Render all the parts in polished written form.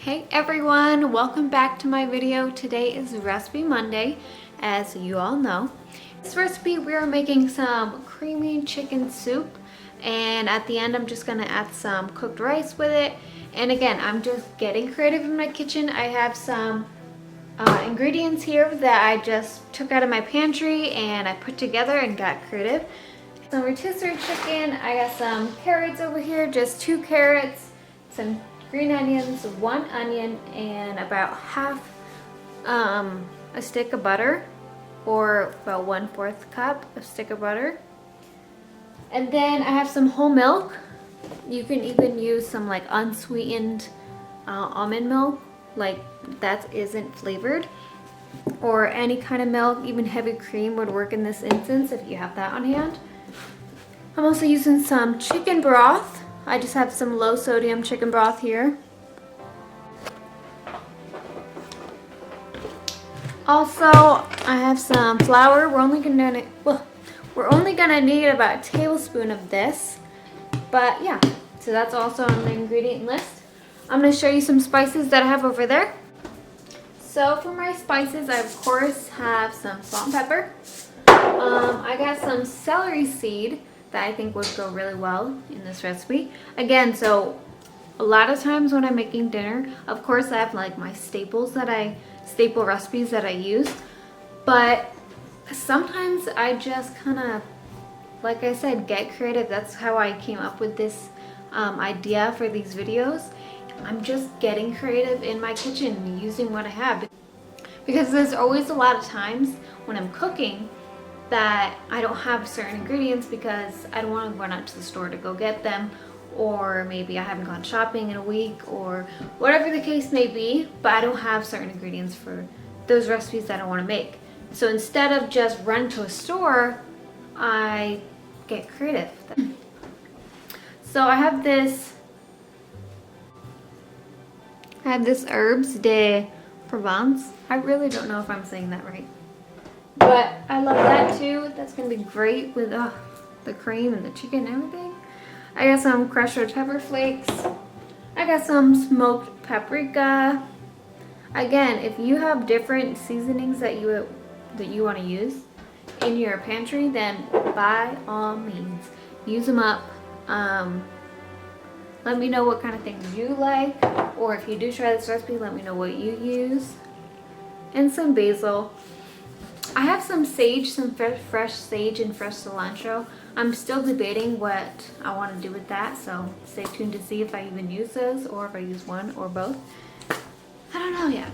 Hey everyone, welcome back to my video. Today is Recipe Monday, as you all know. This recipe we are making some creamy chicken soup, and at the end I'm just gonna add some cooked rice with it. And again, I'm just getting creative in my kitchen. I have some ingredients here that I just took out of my pantry and I put together and got creative. Some rotisserie chicken, I got some carrots over here, just 2 carrots, some green onions, 1 onion, and about half a stick of butter, or about 1/4 cup of stick of butter. And then I have some whole milk. You can even use some like unsweetened almond milk, like that isn't flavored, or any kind of milk. Even heavy cream would work in this instance if you have that on hand. I'm also using some chicken broth. I just have some low sodium chicken broth here. Also, I have some flour. We're only gonna need about a tablespoon of this. But yeah, so that's also on the ingredient list. I'm gonna show you some spices that I have over there. So for my spices, I of course have some salt and pepper. I got some celery seed that I think would go really well in this recipe. Again, so a lot of times when I'm making dinner, of course I have like my staple recipes that I use, but sometimes I just kind of, like I said, get creative. That's how I came up with this idea for these videos. I'm just getting creative in my kitchen using what I have, because there's always a lot of times when I'm cooking that I don't have certain ingredients because I don't want to run out to the store to go get them, or maybe I haven't gone shopping in a week, or whatever the case may be, but I don't have certain ingredients for those recipes that I want to make. So instead of just run to a store, I get creative. So I have this herbs de provence. I really don't know if I'm saying that right, but I love that too. That's gonna be great with the cream and the chicken and everything. I got some crushed red pepper flakes. I got some smoked paprika. Again, if you have different seasonings that you want to use in your pantry, then by all means use them up. Let me know what kind of things you like, or if you do try this recipe, let me know what you use. And some basil. I have some sage, some fresh sage and fresh cilantro. I'm still debating what I want to do with that, so stay tuned to see if I even use those, or if I use one or both. I don't know yet.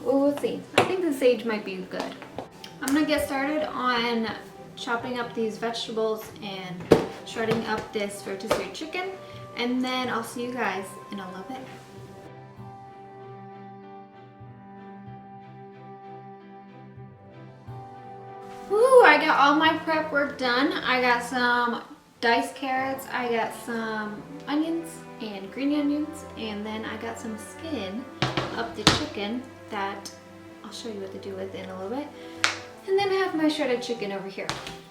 Well, we'll see. I think the sage might be good. I'm gonna get started on chopping up these vegetables and shredding up this rotisserie chicken, and then I'll see you guys in a little bit. Woo, I got all my prep work done. I got some diced carrots, I got some onions and green onions, and then I got some skin of the chicken that I'll show you what to do with in a little bit. And then I have my shredded chicken over here.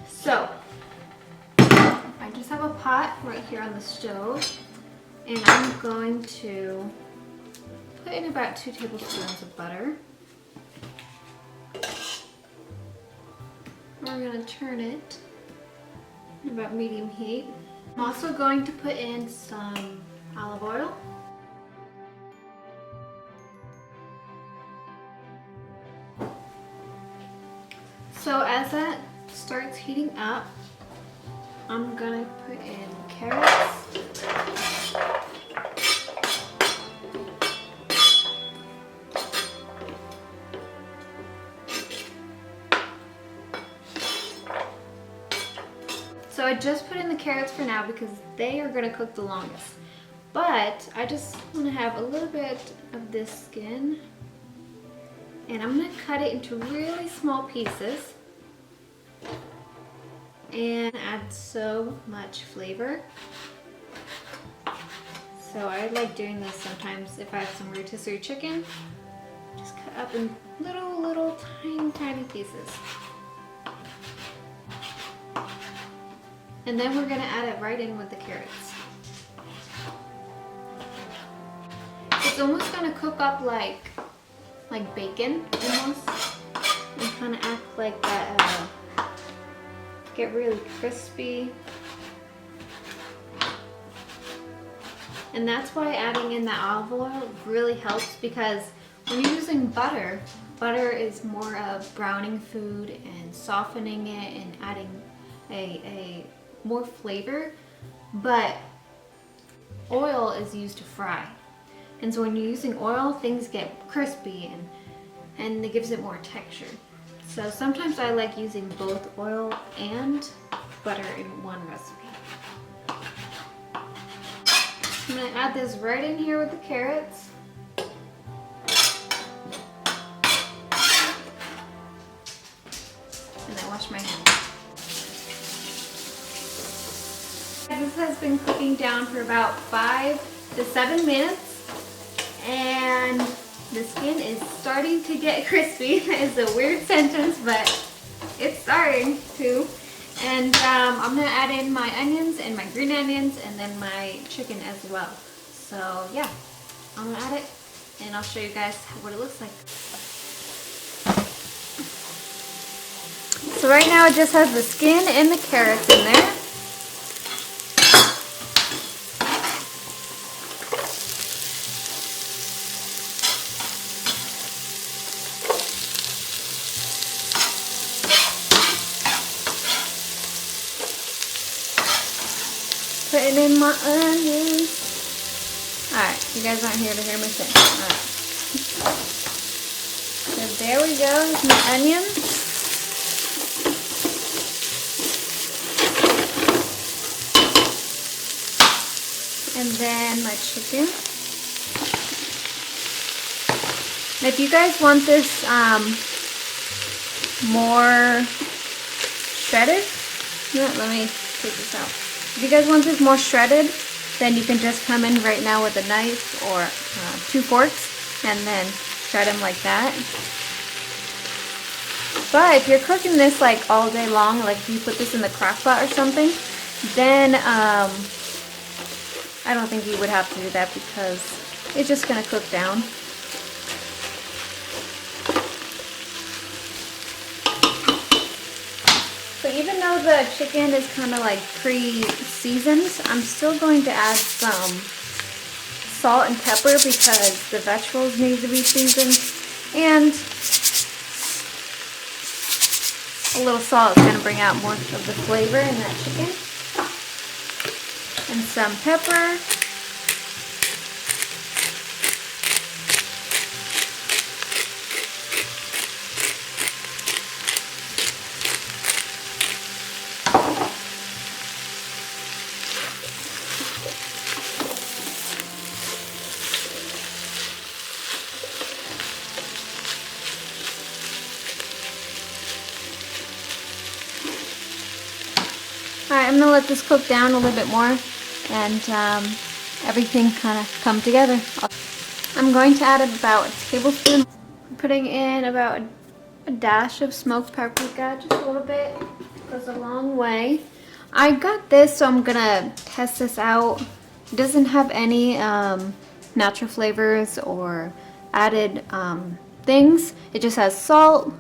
So I just have a pot right here on the stove, and I'm going to put in about 2 tablespoons of butter. We're going to turn it at about medium heat. I'm also going to put in some olive oil. So as that starts heating up, I'm going to put in carrots. So I just put in the carrots for now because they are going to cook the longest. But I just want to have a little bit of this skin, and I'm going to cut it into really small pieces and add so much flavor. So I like doing this sometimes if I have some rotisserie chicken. Just cut up in little tiny pieces. And then we're going to add it right in with the carrots. It's almost gonna cook up like bacon almost, and kind of act like that. Get really crispy. And that's why adding in the olive oil really helps, because when you're using butter, butter is more of browning food and softening it and adding a more flavor, but oil is used to fry. And so when you're using oil, things get crispy and it gives it more texture. So sometimes I like using both oil and butter in one recipe. I'm gonna add this right in here with the carrots. And I wash my hands. This has been cooking down for about 5 to 7 minutes. And the skin is starting to get crispy. It's a weird sentence, but it's starting to. And I'm gonna add in my onions and my green onions and then my chicken as well. So yeah, I'm gonna add it and I'll show you guys what it looks like. So right now it just has the skin and the carrots in there. Putting in my onions. Alright, you guys aren't here to hear me sing. Alright. So there we go, there's my onions. And then my chicken. And if you guys want this more shredded, let me take this out. If you guys want this more shredded, then you can just come in right now with a knife or 2 forks and then shred them like that. But if you're cooking this like all day long, like if you put this in the crock pot or something, then I don't think you would have to do that because it's just going to cook down. So even though the chicken is kind of like pre-seasoned, I'm still going to add some salt and pepper because the vegetables need to be seasoned. And a little salt is going to bring out more of the flavor in that chicken. And some pepper. Alright, I'm going to let this cook down a little bit more and everything kind of come together. I'm going to add about a tablespoon. I'm putting in about a dash of smoked paprika, just a little bit. Goes a long way. I got this, so I'm going to test this out. It doesn't have any natural flavors or added things. It just has salt,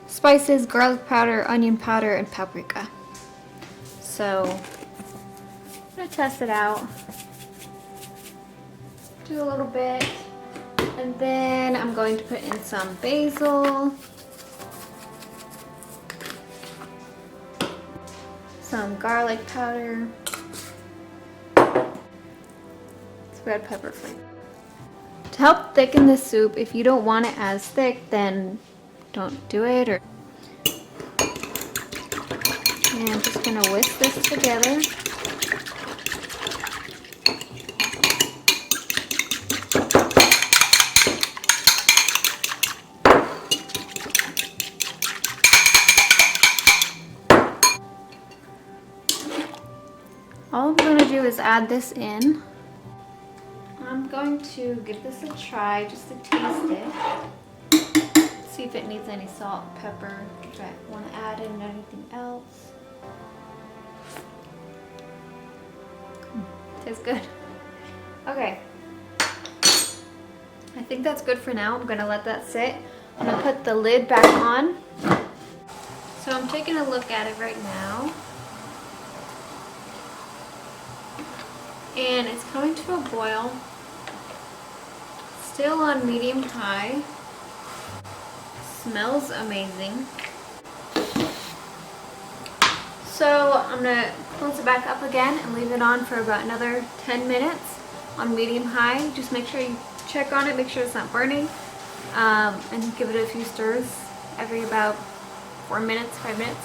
spices, garlic powder, onion powder, and paprika. So I'm going to test it out. Do a little bit. And then I'm going to put in some basil. Some garlic powder. It's red pepper flakes. To help thicken the soup, if you don't want it as thick, then don't do it. And I'm just going to whisk this together. All I'm going to do is add this in. I'm going to give this a try just to taste it. See if it needs any salt, pepper, if I want to add in anything else. Tastes good. Okay, I think that's good for now. I'm gonna let that sit. I'm gonna put the lid back on. So I'm taking a look at it right now. And it's coming to a boil. Still on medium high. Smells amazing. So I'm gonna close it back up again and leave it on for about another 10 minutes on medium high. Just make sure you check on it, make sure it's not burning, and give it a few stirs every about 4 minutes, 5 minutes.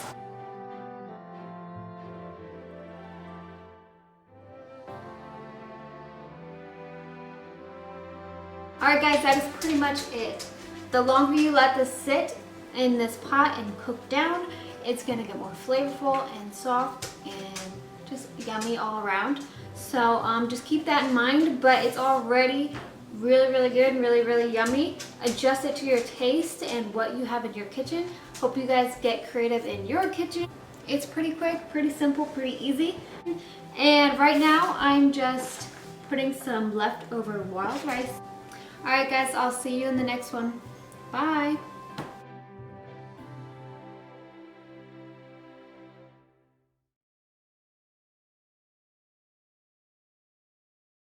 Alright guys, that is pretty much it. The longer you let this sit in this pot and cook down, it's gonna get more flavorful and soft and just yummy all around. So just keep that in mind, but it's already really good and really yummy. Adjust it to your taste and what you have in your kitchen. Hope you guys get creative in your kitchen. It's pretty quick, pretty simple, pretty easy. And right now I'm just putting some leftover wild rice. Alright guys, I'll see you in the next one. Bye!